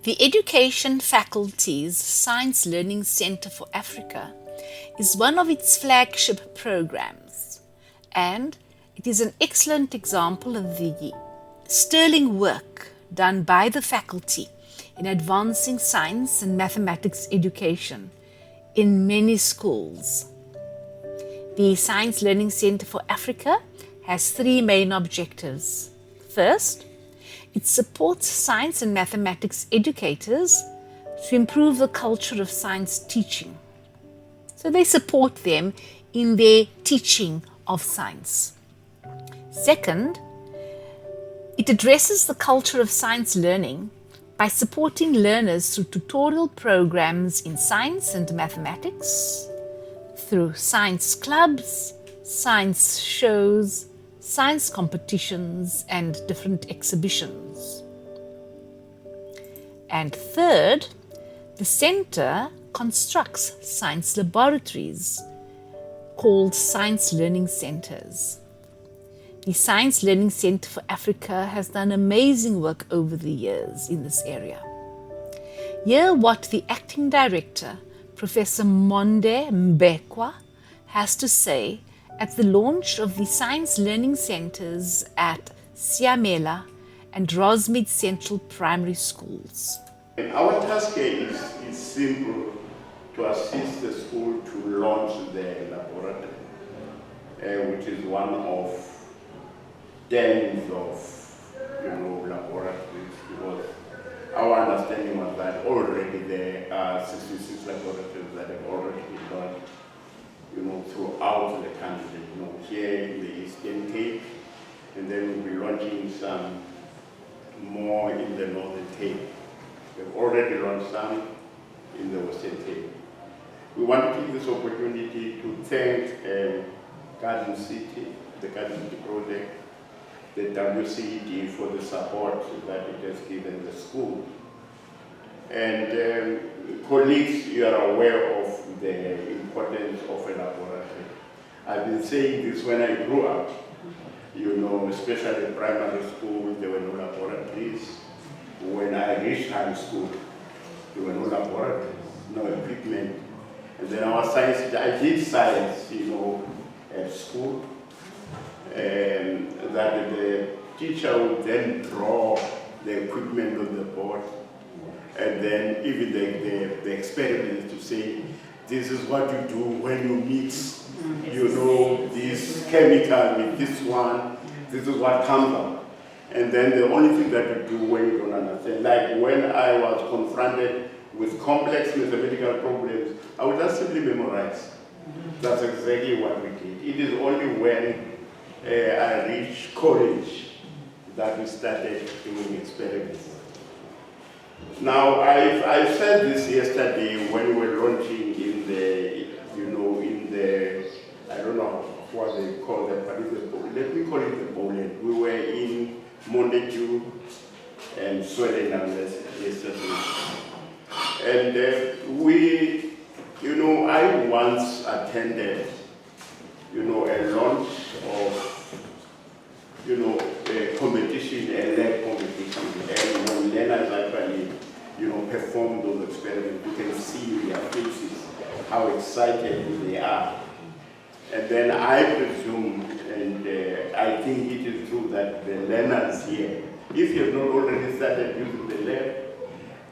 The Education Faculty's Science Learning Centre for Africa is one of its flagship programs, and it is an excellent example of the sterling work done by the faculty in advancing science and mathematics education in many schools. The Science Learning Centre for Africa has three main objectives. First, it supports science and mathematics educators to improve the culture of science teaching. So they support them in their teaching of science. Second, it addresses the culture of science learning by supporting learners through tutorial programs in science and mathematics, through science clubs, science shows, science competitions, and different exhibitions. And third, the centre constructs science laboratories called Science Learning Centres. The Science Learning Centre for Africa has done amazing work over the years in this area. Hear what the acting director, Professor Monde Mbekwa, has to say at the launch of the Science Learning Centres at Siamela and Rosmead Central Primary Schools. Our task here is simple: to assist the school to launch their laboratory, which is one of tens of laboratories, because our understanding was that already there are 66 laboratories that have already been launched throughout the country, here in the Eastern Cape, and then we'll be launching some more in the Northern Cape. We've already launched some in the Western Cape. We want to take this opportunity to thank Garden City, the Garden City project, the WCED for the support that it has given the school. And colleagues, you are aware of the importance of a laboratory. I've been saying this when I grew up, especially primary school, there were no laboratories. When I reached high school, there were no laboratories, no equipment. And then our science, I did science, at school, and that the teacher would then draw the equipment on the board, and then even the experiments to say, this is what you do when you mix, this chemical with this one, this is what comes out. And then the only thing that you do when you don't understand, like when I was confronted with complex mathematical problems, I would just simply memorize. That's exactly what we did. It is only when I reached college that we started doing experiments. Now, I said this yesterday when we were launching in the, I don't know what they call that, but let me call it the bowling. We were in Montague and Sweden yesterday. And I once attended, a launch of, a competition, a lab competition, and when learners actually, perform those experiments, you can see in their faces how excited they are. And then I presume, and I think it is true that the learners here, if you have not already started using the lab,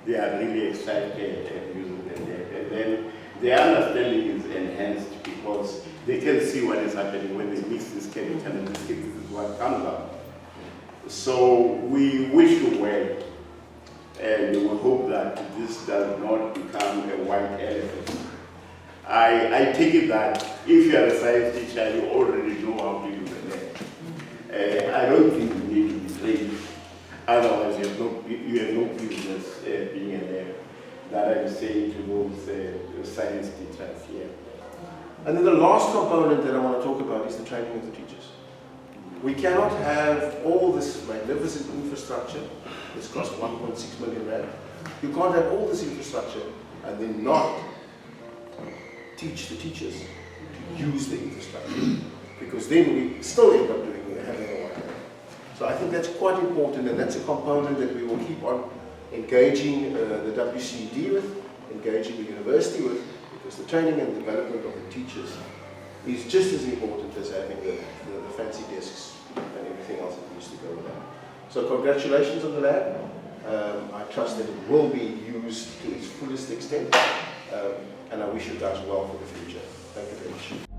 they are really excited at using the lab. And then their understanding is enhanced because they can see what is happening when they mix this chemical and this is what comes out. So we wish you well, and we hope that this does not become a white elephant. I take it that if you are a science teacher, you already know how to use the lab. I don't think you need to be trained. Otherwise, you have no business being a lab. That I'm saying to those science teachers here. And then the last component that I want to talk about is the training of the teachers. We cannot have all this magnificent infrastructure. This costs 1.6 million rand. You can't have all this infrastructure and then not teach the teachers to use the infrastructure, because then we still end up having a white. So I think that's quite important, and that's a component that we will keep on engaging the WCD with, engaging the university with, because the training and development of the teachers is just as important as having the fancy desks and everything else that needs to go with that. So congratulations on the lab. I trust that it will be used to its fullest extent, and I wish you guys well for the future. Thank you very much.